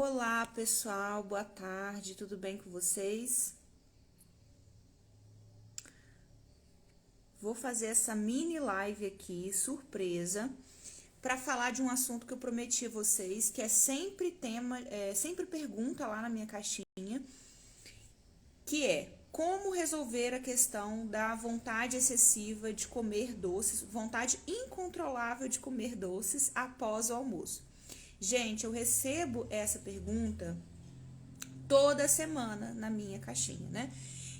Olá, pessoal, boa tarde, tudo bem com vocês? Vou fazer essa mini live aqui, surpresa, para falar de um assunto que eu prometi a vocês, que é sempre tema, sempre pergunta lá na minha caixinha, que é como resolver a questão da vontade excessiva de comer doces, vontade incontrolável de comer doces após o almoço. Gente, eu recebo essa pergunta toda semana na minha caixinha, né?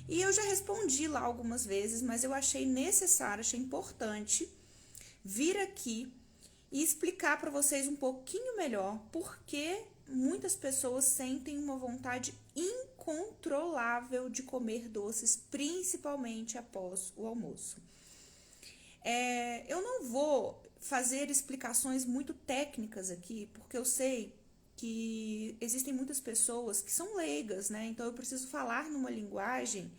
E eu já respondi lá algumas vezes, mas eu achei necessário, achei importante vir aqui e explicar para vocês um pouquinho melhor por que muitas pessoas sentem uma vontade incontrolável de comer doces, principalmente após o almoço. Eu não vou fazer explicações muito técnicas aqui, porque eu sei que existem muitas pessoas que são leigas, né? Então eu preciso falar numa linguagem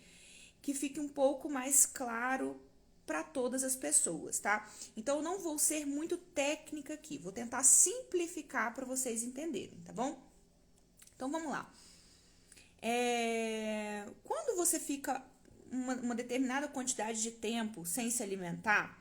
que fique um pouco mais claro para todas as pessoas, tá? Então eu não vou ser muito técnica aqui, vou tentar simplificar para vocês entenderem, tá bom? Então vamos lá. Quando você fica uma determinada quantidade de tempo sem se alimentar,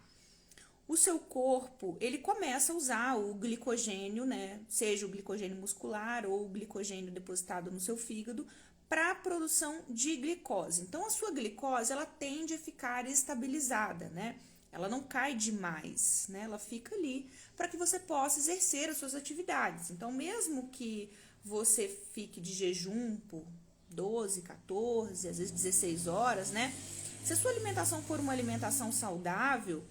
o seu corpo, ele começa a usar o glicogênio, né? Seja o glicogênio muscular ou o glicogênio depositado no seu fígado, para a produção de glicose. Então, a sua glicose, ela tende a ficar estabilizada, né? Ela não cai demais, né? Ela fica ali para que você possa exercer as suas atividades. Então, mesmo que você fique de jejum por 12, 14, às vezes 16 horas, né? Se a sua alimentação for uma alimentação saudável,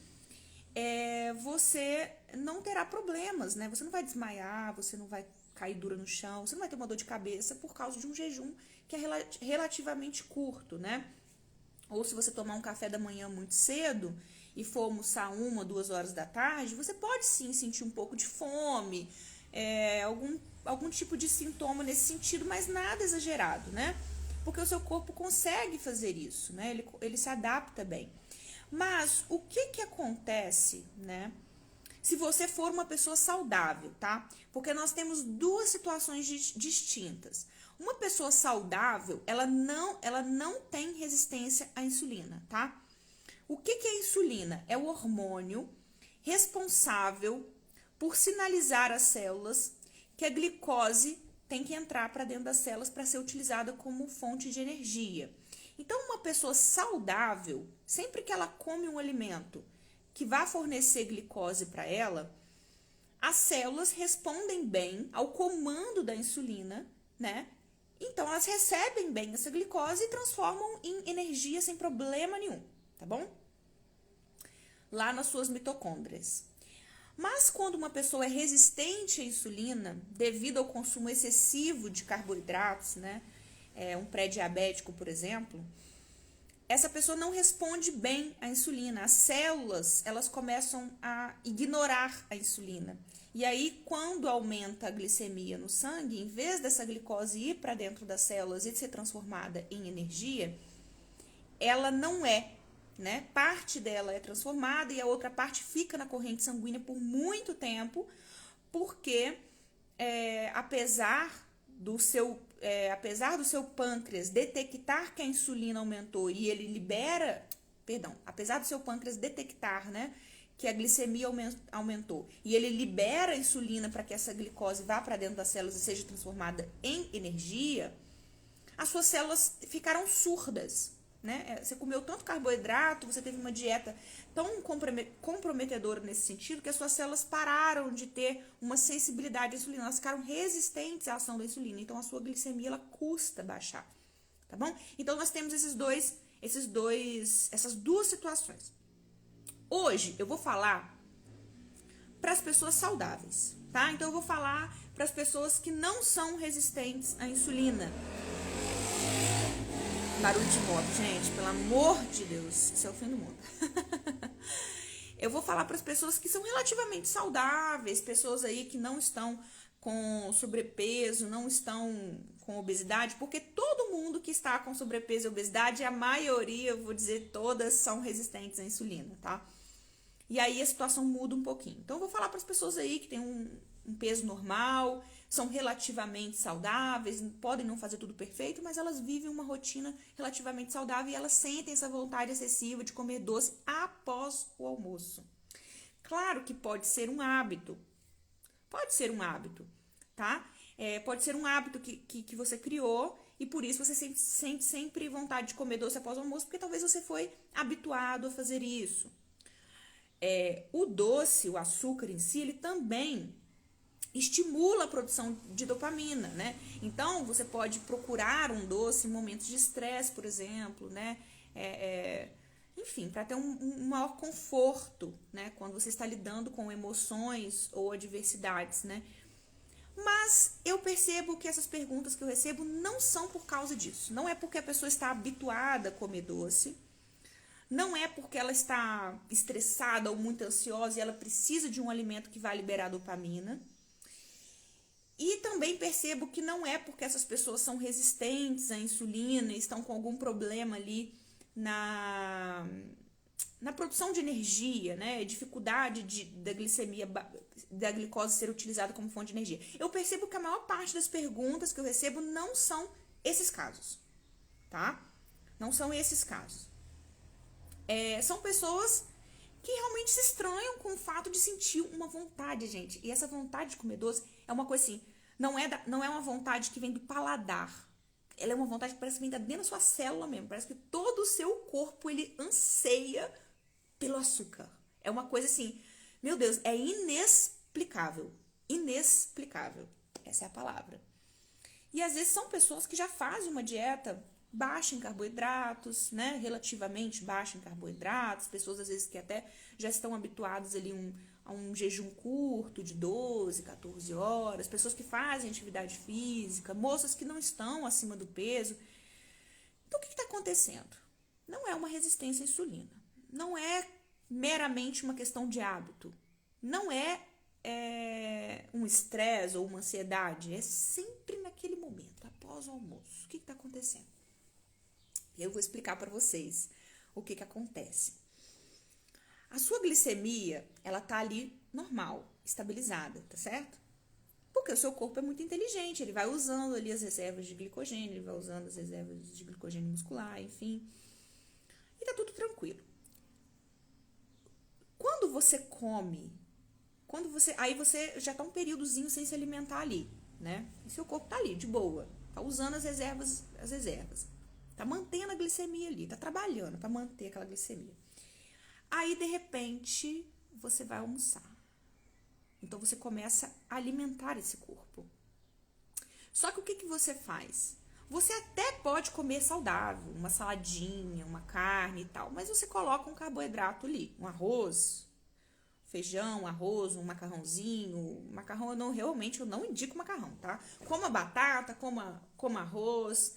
você não terá problemas, né? Você não vai desmaiar, você não vai cair dura no chão, você não vai ter uma dor de cabeça por causa de um jejum que é relativamente curto, né? Ou se você tomar um café da manhã muito cedo e for almoçar 1, 2 horas da tarde, você pode sim sentir um pouco de fome, algum tipo de sintoma nesse sentido, mas nada exagerado, né? Porque o seu corpo consegue fazer isso, né? Ele se adapta bem. Mas o que acontece, né? Se você for uma pessoa saudável, tá? Porque nós temos duas situações distintas. Uma pessoa saudável, ela não tem resistência à insulina, tá? O que é a insulina? É o hormônio responsável por sinalizar às células que a glicose tem que entrar para dentro das células para ser utilizada como fonte de energia. Então, uma pessoa saudável, sempre que ela come um alimento que vai fornecer glicose para ela, as células respondem bem ao comando da insulina, né? Então, elas recebem bem essa glicose e transformam em energia sem problema nenhum, tá bom? Lá nas suas mitocôndrias. Mas quando uma pessoa é resistente à insulina, devido ao consumo excessivo de carboidratos, né? Um pré-diabético, por exemplo, essa pessoa não responde bem à insulina. As células, elas começam a ignorar a insulina. E aí, quando aumenta a glicemia no sangue, em vez dessa glicose ir para dentro das células e ser transformada em energia, ela não é, né? Parte dela é transformada e a outra parte fica na corrente sanguínea por muito tempo, porque apesar do seu pâncreas detectar que a insulina aumentou e ele libera, apesar do seu pâncreas detectar, né, que a glicemia aumentou e ele libera a insulina para que essa glicose vá para dentro das células e seja transformada em energia, as suas células ficaram surdas, né? Você comeu tanto carboidrato, você teve uma dieta tão comprometedora nesse sentido que as suas células pararam de ter uma sensibilidade à insulina, elas ficaram resistentes à ação da insulina, então a sua glicemia ela custa baixar, tá bom? Então nós temos essas duas situações. Hoje eu vou falar para as pessoas saudáveis, tá? Então eu vou falar para as pessoas que não são resistentes à insulina. Barulho de moto, gente, pelo amor de Deus, isso é o fim do mundo. Eu vou falar para as pessoas que são relativamente saudáveis, pessoas aí que não estão com sobrepeso, não estão com obesidade, porque todo mundo que está com sobrepeso e obesidade, a maioria, eu vou dizer todas, são resistentes à insulina, tá? E aí a situação muda um pouquinho. Então eu vou falar para as pessoas aí que têm um peso normal, são relativamente saudáveis, podem não fazer tudo perfeito, mas elas vivem uma rotina relativamente saudável e elas sentem essa vontade excessiva de comer doce após o almoço. Claro que pode ser um hábito, tá? Pode ser um hábito que você criou e por isso você sente sempre vontade de comer doce após o almoço, porque talvez você foi habituado a fazer isso. O doce, o açúcar em si, ele também estimula a produção de dopamina, né? Então, você pode procurar um doce em momentos de estresse, por exemplo, né? Enfim, para ter um maior conforto, né? Quando você está lidando com emoções ou adversidades, né? Mas eu percebo que essas perguntas que eu recebo não são por causa disso. Não é porque a pessoa está habituada a comer doce. Não é porque ela está estressada ou muito ansiosa e ela precisa de um alimento que vai liberar dopamina. E também percebo que não é porque essas pessoas são resistentes à insulina e estão com algum problema ali na produção de energia, né? Dificuldade da glicemia, da glicose ser utilizada como fonte de energia. Eu percebo que a maior parte das perguntas que eu recebo não são esses casos, tá? Não são esses casos. São pessoas que realmente se estranham com o fato de sentir uma vontade, gente. E essa vontade de comer doce é uma coisa assim, não é uma vontade que vem do paladar. Ela é uma vontade que parece que vem dentro da sua célula mesmo. Parece que todo o seu corpo, ele anseia pelo açúcar. É uma coisa assim, meu Deus, é inexplicável. Inexplicável. Essa é a palavra. E às vezes são pessoas que já fazem uma dieta baixa em carboidratos, né? Relativamente baixa em carboidratos. Pessoas às vezes que até já estão habituadas ali a um jejum curto de 12, 14 horas. Pessoas que fazem atividade física. Moças que não estão acima do peso. Então o que está acontecendo? Não é uma resistência à insulina. Não é meramente uma questão de hábito. Não é um estresse ou uma ansiedade. É sempre naquele momento, após o almoço. O que está acontecendo? Eu vou explicar para vocês o que acontece. A sua glicemia, ela tá ali normal, estabilizada, tá certo? Porque o seu corpo é muito inteligente, ele vai usando ali as reservas de glicogênio, ele vai usando as reservas de glicogênio muscular, enfim. E tá tudo tranquilo. Quando você come, aí você já tá um períodozinho sem se alimentar ali, né? E seu corpo tá ali, de boa, tá usando as reservas. Tá mantendo a glicemia ali, tá trabalhando para manter aquela glicemia. Aí, de repente, você vai almoçar. Então, você começa a alimentar esse corpo. Só que o que você faz? Você até pode comer saudável, uma saladinha, uma carne e tal, mas você coloca um carboidrato ali, um arroz, feijão, arroz, um macarrãozinho. Macarrão, eu não indico macarrão, tá? Coma batata, coma arroz,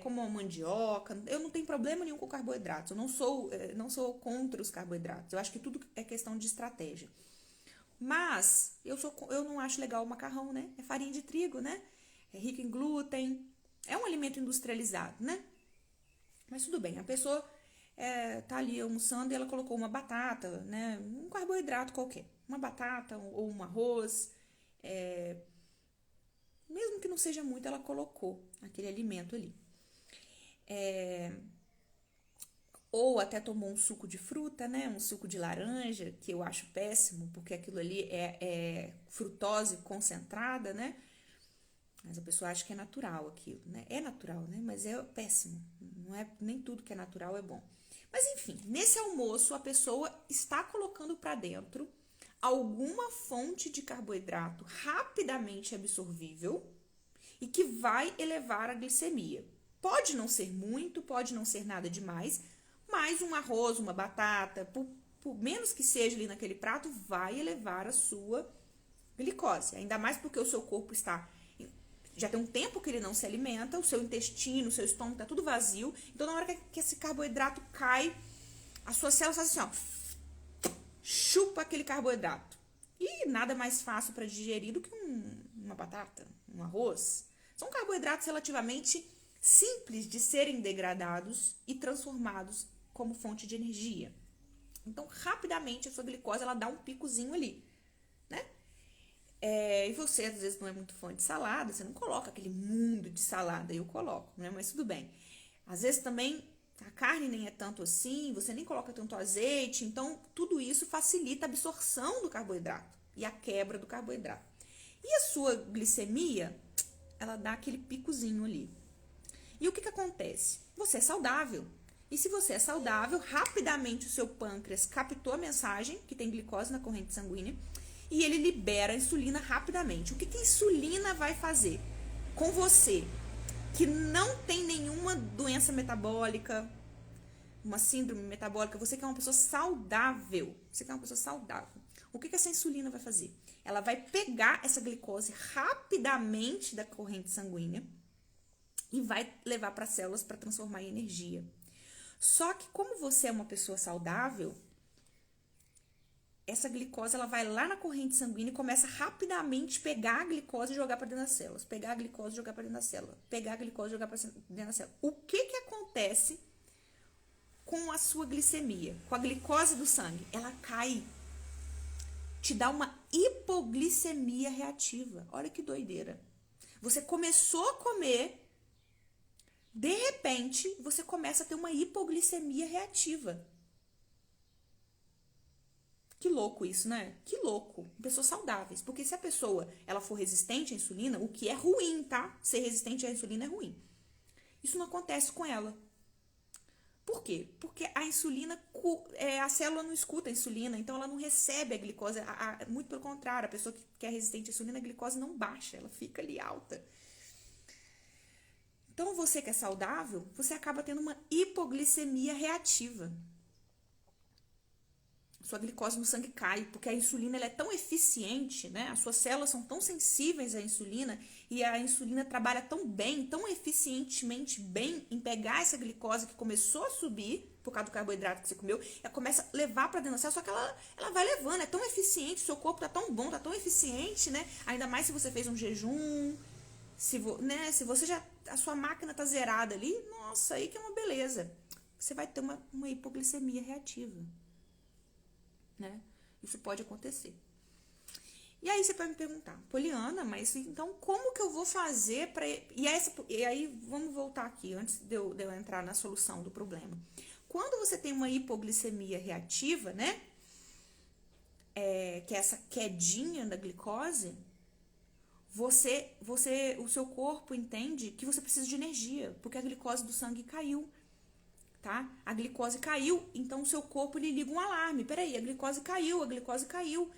como a mandioca. Eu não tenho problema nenhum com carboidratos. Eu não sou contra os carboidratos. Eu acho que tudo é questão de estratégia. Mas eu não acho legal o macarrão, né? É farinha de trigo, né? É rico em glúten. É um alimento industrializado, né? Mas tudo bem. A pessoa tá ali almoçando e ela colocou uma batata, né? Um carboidrato qualquer. Uma batata ou um arroz. Mesmo que não seja muito, ela colocou aquele alimento ali. Ou até tomou um suco de fruta, né? Um suco de laranja, que eu acho péssimo, porque aquilo ali é frutose concentrada, né? Mas a pessoa acha que é natural aquilo, né? É natural, né? Mas é péssimo. Não é, nem tudo que é natural é bom. Mas enfim, nesse almoço a pessoa está colocando para dentro alguma fonte de carboidrato rapidamente absorvível e que vai elevar a glicemia. Pode não ser muito, pode não ser nada demais, mas um arroz, uma batata, por menos que seja ali naquele prato, vai elevar a sua glicose. Ainda mais porque o seu corpo já tem um tempo que ele não se alimenta, o seu intestino, o seu estômago está tudo vazio. Então, na hora que esse carboidrato cai, a sua célula faz assim, ó, chupa aquele carboidrato. E nada mais fácil para digerir do que uma batata, um arroz. São carboidratos relativamente simples de serem degradados e transformados como fonte de energia. Então, rapidamente, a sua glicose ela dá um picozinho ali, né? você, às vezes, não é muito fã de salada, você não coloca aquele mundo de salada, eu coloco, né? Mas tudo bem. Às vezes também a carne nem é tanto assim, você nem coloca tanto azeite, então tudo isso facilita a absorção do carboidrato e a quebra do carboidrato. E a sua glicemia, ela dá aquele picozinho ali. E o que acontece? Você é saudável. E se você é saudável, rapidamente o seu pâncreas captou a mensagem que tem glicose na corrente sanguínea e ele libera a insulina rapidamente. O que a insulina vai fazer com você que não tem nenhuma doença metabólica, uma síndrome metabólica, você que é uma pessoa saudável, o que essa insulina vai fazer? Ela vai pegar essa glicose rapidamente da corrente sanguínea e vai levar para as células para transformar em energia. Só que como você é uma pessoa saudável, essa glicose ela vai lá na corrente sanguínea e começa rapidamente pegar a glicose e jogar para dentro das células. Pegar a glicose e jogar para dentro da célula. Pegar a glicose e jogar para dentro da célula. O que acontece com a sua glicemia? Com a glicose do sangue? Ela cai. Te dá uma hipoglicemia reativa. Olha que doideira. Você começou a comer, de repente, você começa a ter uma hipoglicemia reativa. Que louco isso, né? Que louco. Pessoas saudáveis. Porque se a pessoa ela for resistente à insulina, o que é ruim, tá? Ser resistente à insulina é ruim. Isso não acontece com ela. Por quê? Porque a insulina, a célula não escuta a insulina, então ela não recebe a glicose. Muito pelo contrário, a pessoa que é resistente à insulina, a glicose não baixa, ela fica ali alta. Então, você que é saudável, você acaba tendo uma hipoglicemia reativa. Sua glicose no sangue cai, porque a insulina ela é tão eficiente, né? As suas células são tão sensíveis à insulina e a insulina trabalha tão bem, tão eficientemente bem em pegar essa glicose que começou a subir por causa do carboidrato que você comeu, ela começa a levar para dentro da célula, só que ela vai levando, é tão eficiente, seu corpo tá tão bom, tá tão eficiente, né? Ainda mais se você fez um jejum, se você já, a sua máquina tá zerada ali, nossa, aí que é uma beleza. Você vai ter uma hipoglicemia reativa. Né? Isso pode acontecer. E aí você vai me perguntar, Poliana, mas então como que eu vou fazer para... E aí vamos voltar aqui, antes de eu entrar na solução do problema. Quando você tem uma hipoglicemia reativa, né? Que é essa quedinha da glicose, o seu corpo entende que você precisa de energia, porque a glicose do sangue caiu. Tá? A glicose caiu, então o seu corpo ele liga um alarme. Peraí, a glicose caiu.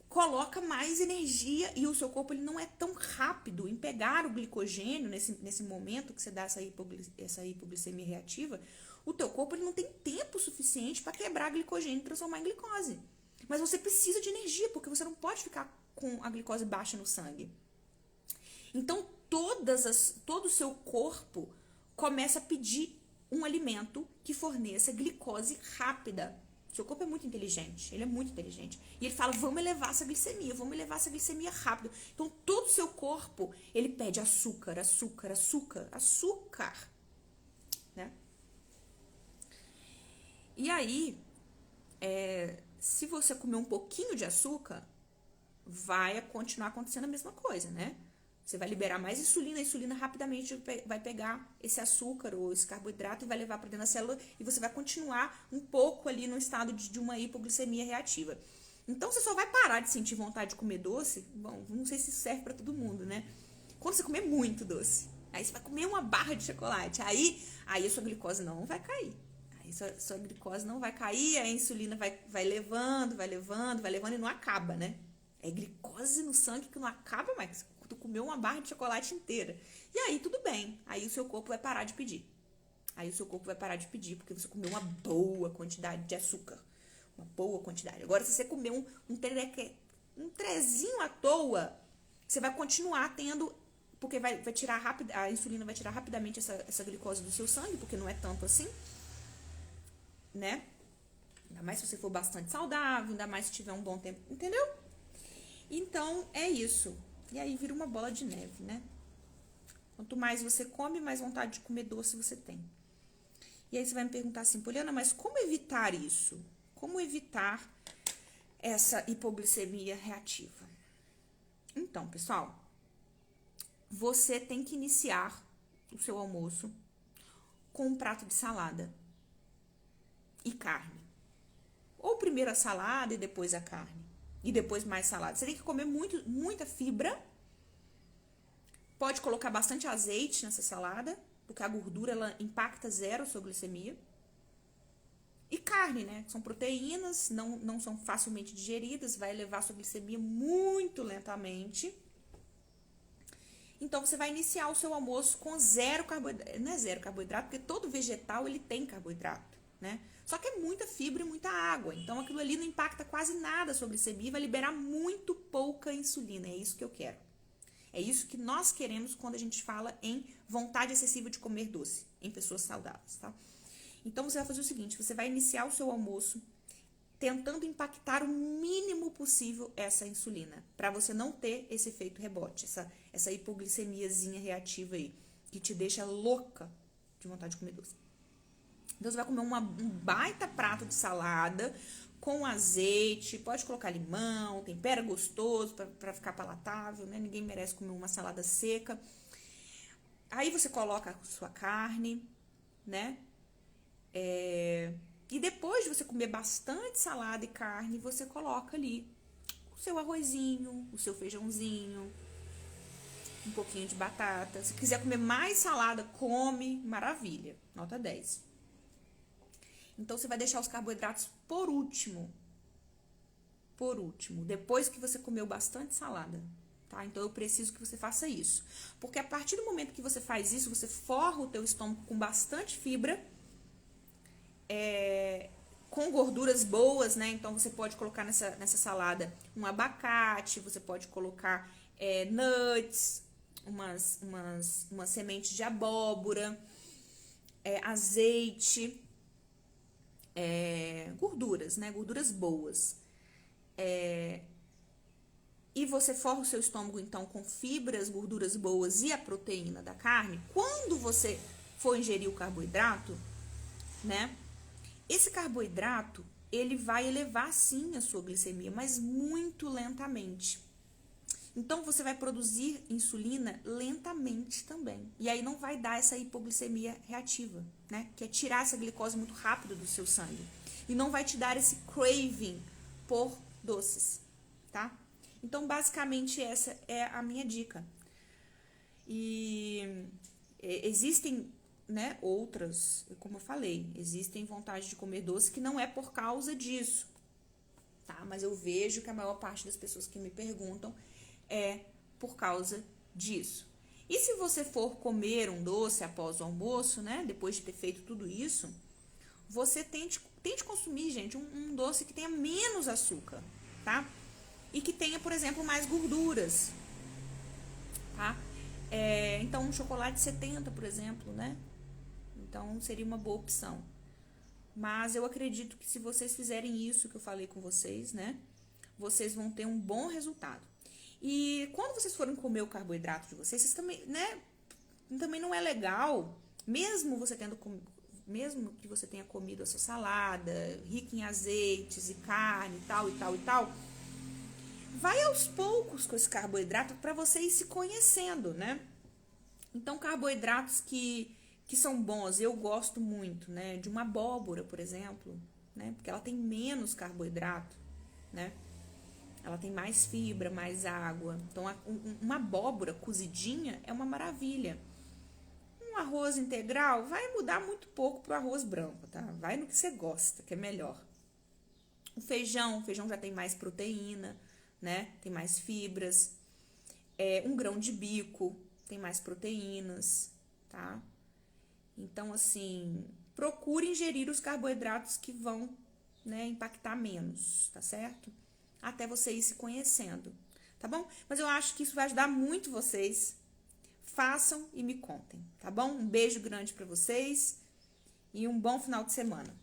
Coloca mais energia e o seu corpo ele não é tão rápido em pegar o glicogênio nesse momento que você dá essa hipoglicemia reativa. O teu corpo ele não tem tempo suficiente para quebrar glicogênio e transformar em glicose. Mas você precisa de energia, porque você não pode ficar com a glicose baixa no sangue. Então, todo o seu corpo começa a pedir um alimento que forneça glicose rápida. Seu corpo é muito inteligente, ele é muito inteligente. E ele fala, vamos elevar essa glicemia rápido. Então, todo o seu corpo, ele pede açúcar. Né? E aí, se você comer um pouquinho de açúcar, vai continuar acontecendo a mesma coisa, né? Você vai liberar mais insulina, a insulina rapidamente vai pegar esse açúcar ou esse carboidrato e vai levar para dentro da célula e você vai continuar um pouco ali no estado de uma hipoglicemia reativa. Então, você só vai parar de sentir vontade de comer doce, bom, não sei se isso serve para todo mundo, né? Quando você comer muito doce, aí você vai comer uma barra de chocolate, aí a sua glicose não vai cair. Aí sua glicose não vai cair, a insulina vai levando e não acaba, né? É glicose no sangue que não acaba mais. Tu comeu uma barra de chocolate inteira. E aí, tudo bem. Aí o seu corpo vai parar de pedir. Porque você comeu uma boa quantidade de açúcar. Uma boa quantidade. Agora, se você comer um trezinho à toa, você vai continuar tendo... Porque vai tirar a insulina vai tirar rapidamente essa glicose do seu sangue, porque não é tanto assim. Né? Ainda mais se você for bastante saudável, ainda mais se tiver um bom tempo. Entendeu? Então, é isso. E aí vira uma bola de neve, né? Quanto mais você come, mais vontade de comer doce você tem. E aí você vai me perguntar assim, Poliana, mas como evitar isso? Como evitar essa hipoglicemia reativa? Então, pessoal, você tem que iniciar o seu almoço com um prato de salada e carne. Ou primeiro a salada e depois a carne. E depois mais salada. Você tem que comer muita fibra. Pode colocar bastante azeite nessa salada, porque a gordura ela impacta zero a sua glicemia. E carne, né? São proteínas, não são facilmente digeridas, vai elevar a sua glicemia muito lentamente. Então, você vai iniciar o seu almoço com zero carboidrato. Não é zero carboidrato, porque todo vegetal ele tem carboidrato, né? Só que é muita fibra e muita água. Então, aquilo ali não impacta quase nada a sua glicemia e vai liberar muito pouca insulina. É isso que eu quero. É isso que nós queremos quando a gente fala em vontade excessiva de comer doce em pessoas saudáveis, tá? Então, você vai fazer o seguinte, você vai iniciar o seu almoço tentando impactar o mínimo possível essa insulina, para você não ter esse efeito rebote, essa hipoglicemiazinha reativa aí, que te deixa louca de vontade de comer doce. Então, você vai comer um baita prato de salada com azeite, pode colocar limão, tempera gostoso para ficar palatável, né? Ninguém merece comer uma salada seca. Aí você coloca a sua carne, né? E depois de você comer bastante salada e carne, você coloca ali o seu arrozinho, o seu feijãozinho, um pouquinho de batata. Se quiser comer mais salada, come, maravilha, nota 10. Então, você vai deixar os carboidratos por último. Por último, depois que você comeu bastante salada, tá? Então, eu preciso que você faça isso. Porque a partir do momento que você faz isso, você forra o teu estômago com bastante fibra, com gorduras boas, né? Então, você pode colocar nessa salada um abacate, você pode colocar nuts, umas sementes de abóbora, azeite, gorduras, né? Gorduras boas. E você forra o seu estômago, então, com fibras, gorduras boas e a proteína da carne. Quando você for ingerir o carboidrato, né? Esse carboidrato, ele vai elevar, sim, a sua glicemia, mas muito lentamente. Então, você vai produzir insulina lentamente também. E aí não vai dar essa hipoglicemia reativa, né? Que é tirar essa glicose muito rápido do seu sangue. E não vai te dar esse craving por doces, tá? Então, basicamente, essa é a minha dica. E existem, né, outras, como eu falei, existem vontade de comer doce que não é por causa disso, tá? Mas eu vejo que a maior parte das pessoas que me perguntam é por causa disso. E se você for comer um doce após o almoço, né, depois de ter feito tudo isso, você tente consumir, gente, um doce que tenha menos açúcar, tá? E que tenha, por exemplo, mais gorduras, tá? Então, um chocolate 70, por exemplo, né? Então, seria uma boa opção. Mas eu acredito que se vocês fizerem isso que eu falei com vocês, né? Vocês vão ter um bom resultado. E quando vocês forem comer o carboidrato de vocês também, né? Também não é legal, mesmo que você tenha comido a sua salada, rica em azeites e carne e tal, vai aos poucos com esse carboidrato para você ir se conhecendo, né? Então, carboidratos que são bons, eu gosto muito, né? De uma abóbora, por exemplo, né? Porque ela tem menos carboidrato, né? Ela tem mais fibra, mais água. Então, uma abóbora cozidinha é uma maravilha. Um arroz integral vai mudar muito pouco pro arroz branco, tá? Vai no que você gosta, que é melhor. O feijão já tem mais proteína, né? Tem mais fibras. Um grão de bico tem mais proteínas, tá? Então, assim, procure ingerir os carboidratos que vão, né, impactar menos, tá certo? Até você ir se conhecendo, tá bom? Mas eu acho que isso vai ajudar muito vocês. Façam e me contem, tá bom? Um beijo grande pra vocês e um bom final de semana.